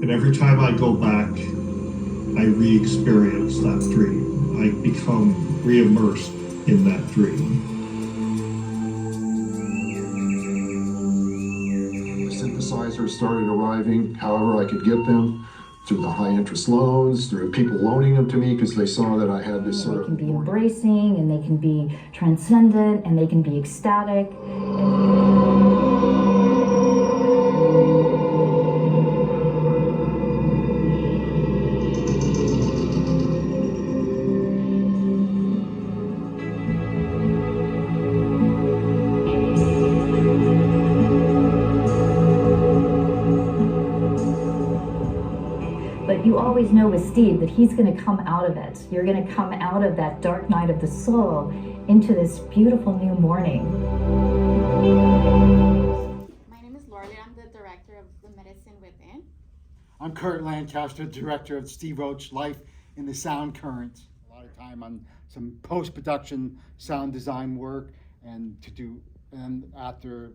And every time I go back, I re-experience that dream. I become re-immersed in that dream. The synthesizers started arriving, however I could get them, through the high interest loans, through people loaning them to me because they saw that I had this sort of... They can be embracing, and they can be transcendent, and they can be ecstatic. But you always know with Steve that he's going to come out of it. You're going to come out of that dark night of the soul into this beautiful new morning. My name is Lorley. I'm the director of The Medicine Within. I'm Kurt Lancaster, director of Steve Roach Life in the Sound Current. A lot of time on some post-production sound design work, and after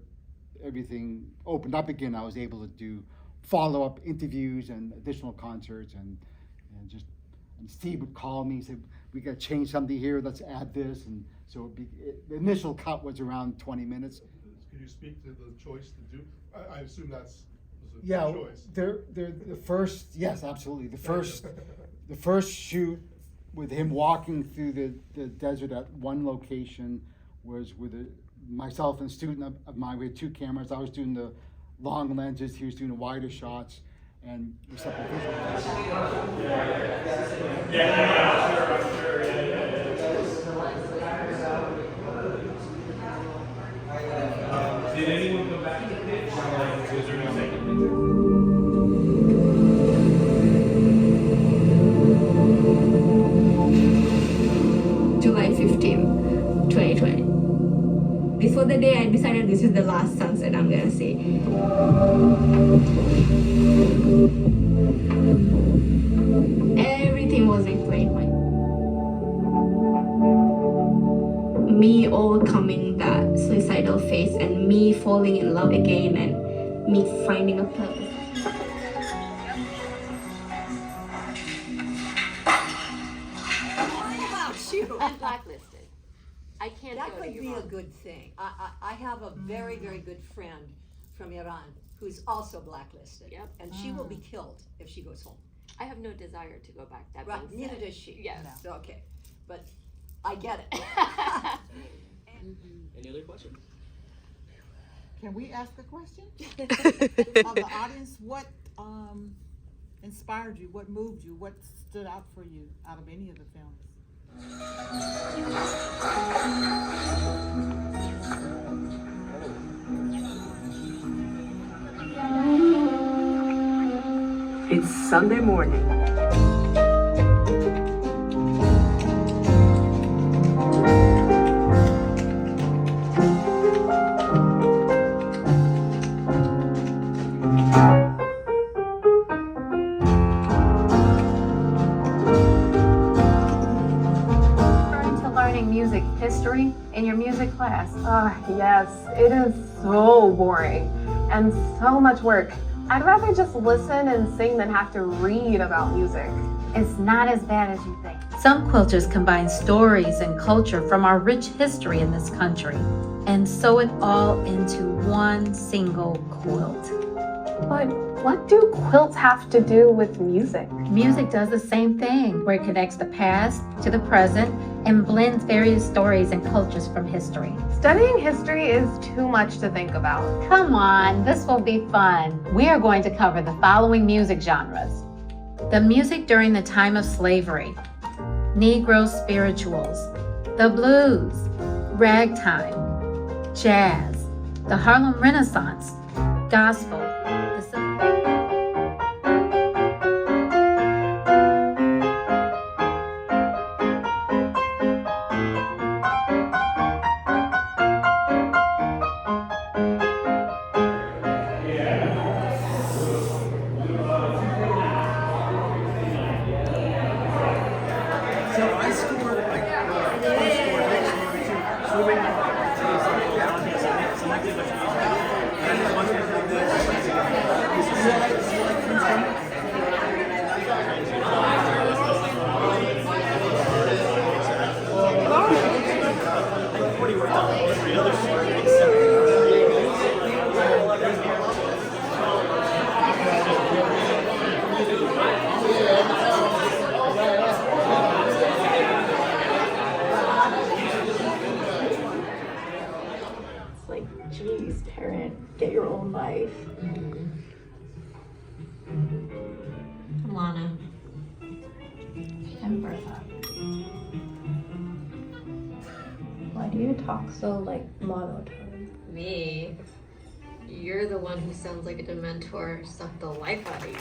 everything opened up again, I was able to do follow-up interviews and additional concerts, and Steve would call me and say, we got to change something here, let's add this. And so the initial cut was around 20 minutes. Can you speak to the choice to do? I assume was a choice. The first, yes, absolutely. The first shoot with him walking through the desert at one location was with myself and a student of mine. We had two cameras. I was doing the long lenses, he was doing the wider shots, and the separate visual. Did anyone go back to the pitch? Was there no second? July 15, 2020. Before the day I decided this is the last sunset I'm gonna see. Everything was in plain white. Me overcoming that suicidal phase, and me falling in love again, and me finding a purpose. What about you? I'm blacklisted. I can't That go to could be Iran. a good thing. I have a very, very good friend from Iran who's also blacklisted. Yep. And she will be killed if she goes home. I have no desire to go back. That Right, being neither said. does she. Yes. So, okay, but I get it. Any other questions? Can we ask a question? Of the audience, what inspired you? What moved you? What stood out for you out of any of the films? It's Sunday morning. Music history in your music class. Yes, it is so boring and so much work. I'd rather just listen and sing than have to read about music. It's not as bad as you think. Some quilters combine stories and culture from our rich history in this country and sew it all into one single quilt. But what do quilts have to do with music? Music does the same thing, where it connects the past to the present and blends various stories and cultures from history. Studying history is too much to think about. Come on, this will be fun. We are going to cover the following music genres. The music during the time of slavery, Negro spirituals, the blues, ragtime, jazz, the Harlem Renaissance, gospel, It's like, geez, parent, get your own life. Lana. I'm Bertha. Why do you talk so like monotone? Me? You're the one who sounds like a Dementor sucked the life out of you.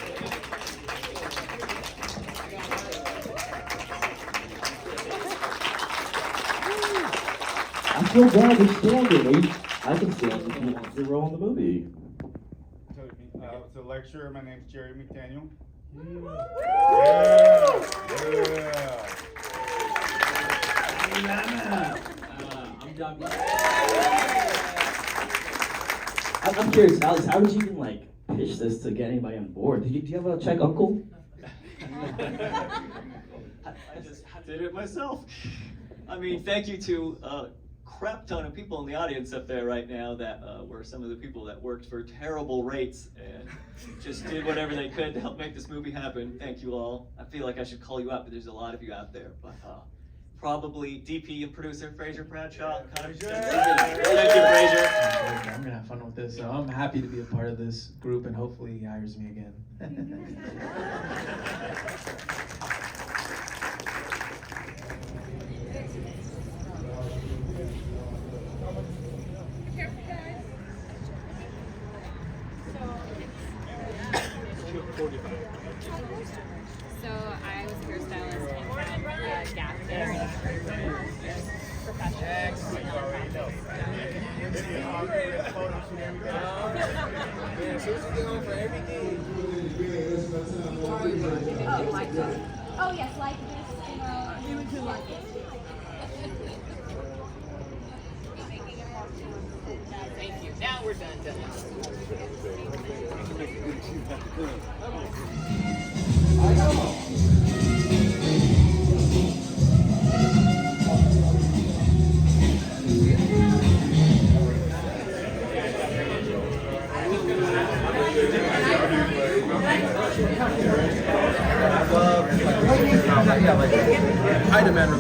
I'm so glad you're standing. I can stand if you want to roll in the movie. So lecturer, my name's Jerry McDaniel. I'm curious, Alex, how did you even like pitch this to get anybody on board? Do you have a Czech uncle? I just did it myself. I mean, thank you to a crap ton of people in the audience up there right now that were some of the people that worked for terrible rates and just did whatever they could to help make this movie happen. Thank you all. I feel like I should call you out, but there's a lot of you out there. But probably DP and producer Fraser Bradshaw. Thank you, Fraser. I'm gonna have fun with this, so I'm happy to be a part of this group, and hopefully he hires me again. So I was a hairstylist and found a gap there in Oh yes, like this, you would like it. Thank you. Now we're done. I demand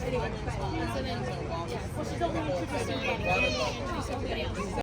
Anyway, so then, yeah, well, she's only introducing somebody else.